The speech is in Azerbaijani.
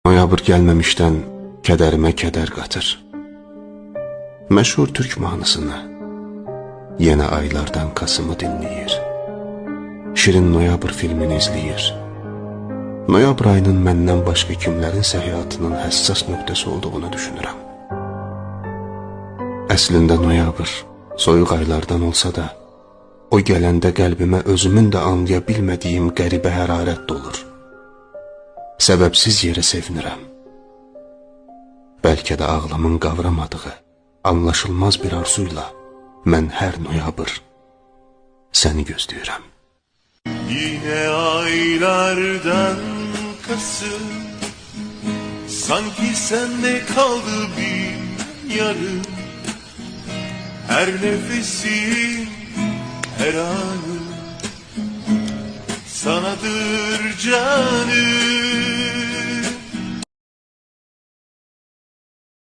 Noyabr gəlməmişdən kədərimə kədər qatır. Məşhur türk mahnısını, yenə aylardan Kasımı dinləyir. Şirin Noyabr filmini izləyir. Noyabr ayının məndən başqa kimlərinsə həyatının həssas nöqtəsi olduğunu düşünürəm. Əslində Noyabr soyuq aylardan olsa da, o gələndə qəlbimə özümün də anlaya bilmədiyim qəribə hərarət dolur. Səbəbsiz yerə sevinirəm. Bəlkə də ağlamın qavramadığı, anlaşılmaz bir arzuyla mən hər Noyabr səni gözləyirəm. Yine aylardan Kasım, sanki sende kaldı bir yarım. Her nefesim, her anım sanadır canım.